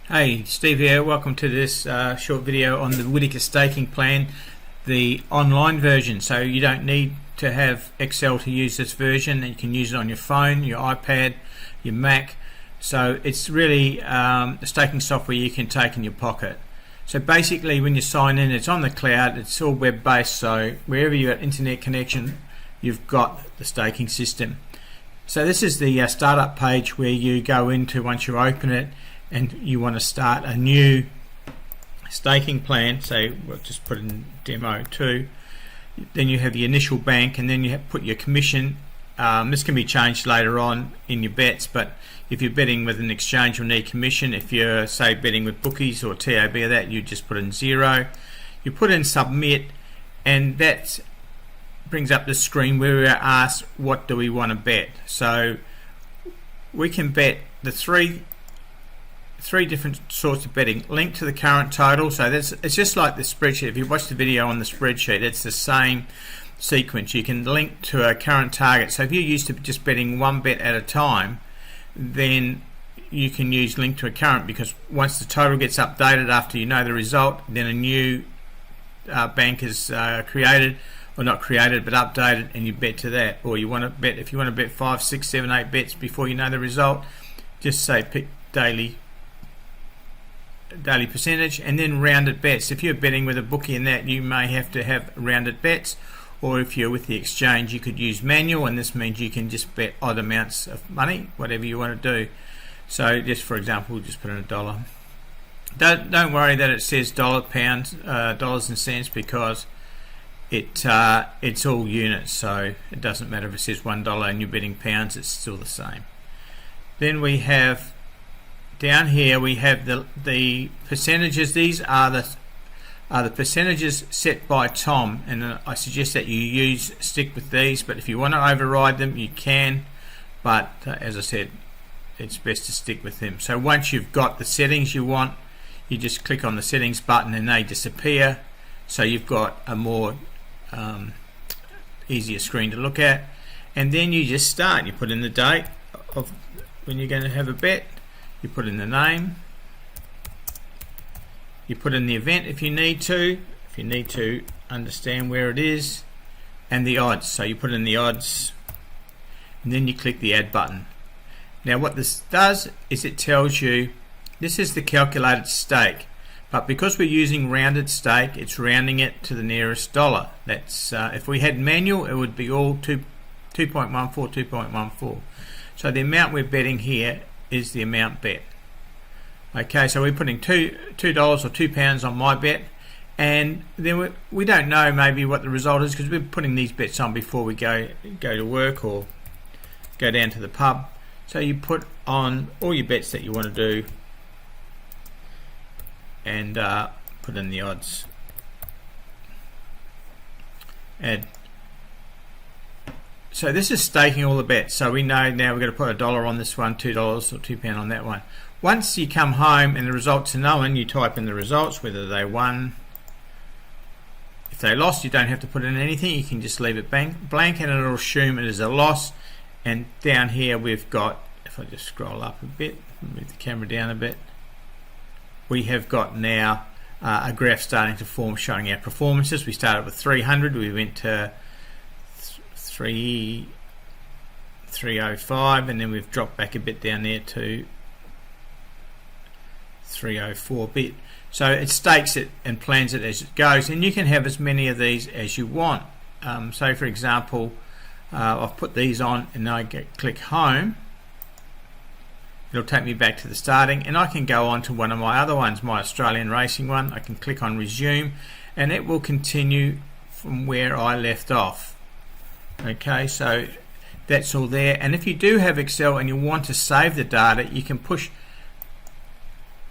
Hey, Steve here. Welcome to this short video on the Whitaker Staking plan, the online version. So you don't need to have Excel to use this version. You can use it on your phone, your iPad, your Mac. So it's really a staking software you can take in your pocket. So basically when you sign in, it's on the cloud, it's all web based, so wherever you've got internet connection, you've got the staking system. So this is the startup page where you go into once you open it and you want to start a new staking plan. So we'll just put in demo 2. Then you have the initial bank, and then you put your commission. This can be changed later on in your bets, but if you're betting with an exchange, you'll need commission. If you're, say, betting with bookies or TAB or that, you just put in 0. You put in submit, and that brings up the screen where we're asked what do we want to bet. So we can bet the three different sorts of betting. Link to the current total. So it's just like the spreadsheet. If you watch the video on the spreadsheet, it's the same sequence. You can link to a current target. So if you're used to just betting one bet at a time, then you can use link to a current, because once the total gets updated after you know the result, then a new bank is created, or not created but updated, and you bet to that. Or you want to bet, if you want to bet 5, 6, 7, 8 bets before you know the result, just say pick daily percentage, and then rounded bets. If you're betting with a bookie and that, you may have to have rounded bets, or if you're with the exchange, you could use manual, and this means you can just bet odd amounts of money, whatever you want to do. So just for example, we'll just put in $1. Don't worry that it says dollar, pounds, dollars and cents, because it's all units, so it doesn't matter if it says $1 and you're betting pounds, it's still the same. Then we have down here, we have the percentages. These are the percentages set by Tom, and I suggest that you stick with these, but if you want to override them you can, but as I said, it's best to stick with them. So once you've got the settings you want, you just click on the settings button and they disappear, so you've got a more easier screen to look at, and then you just start. You put in the date of when you're going to have a bet, you put in the name, you put in the event if you need to understand where it is, and the odds. So you put in the odds, and then you click the add button. Now what this does is it tells you this is the calculated stake, but because we're using rounded stake, it's rounding it to the nearest dollar. That's if we had manual, it would be all 2.14. So the amount we're betting here is the amount bet. Okay, so we're putting $2 or £2 on my bet, and then we don't know maybe what the result is, because we're putting these bets on before we go to work or go down to the pub. So you put on all your bets that you want to do, and put in the odds. Add. So this is staking all the bets. So we know now we're going to put $1 on this one, $2 or £2 on that one. Once you come home and the results are known, you type in the results, whether they won. If they lost, you don't have to put in anything. You can just leave it blank, and it'll assume it is a loss. And down here we've got, if I just scroll up a bit, move the camera down a bit, we have got now a graph starting to form showing our performances. We started with 300, we went to 305, and then we've dropped back a bit down there to 304 bit. So it stakes it and plans it as it goes, and you can have as many of these as you want. So for example, I've put these on, and I click home. It'll take me back to the starting, and I can go on to one of my other ones, my Australian racing one. I can click on resume, and it will continue from where I left off. Okay, so that's all there. And if you do have Excel and you want to save the data, you can push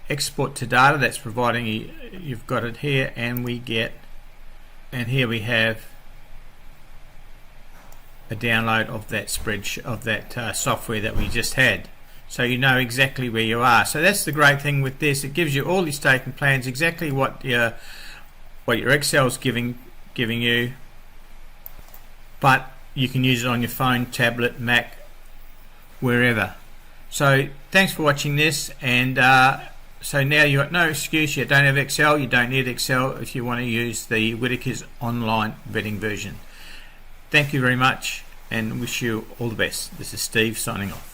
export to data. That's providing you've got it here, and here we have a download of that spreadsheet of that software that we just had, so you know exactly where you are. So that's the great thing with this. It gives you all your staking plans, exactly what your Excel is giving you, but you can use it on your phone, tablet, Mac, wherever. So thanks for watching this, and So now you've got no excuse. You don't have Excel. You don't need Excel if you want to use the Whitaker's online betting version. Thank you very much and wish you all the best. This is Steve signing off.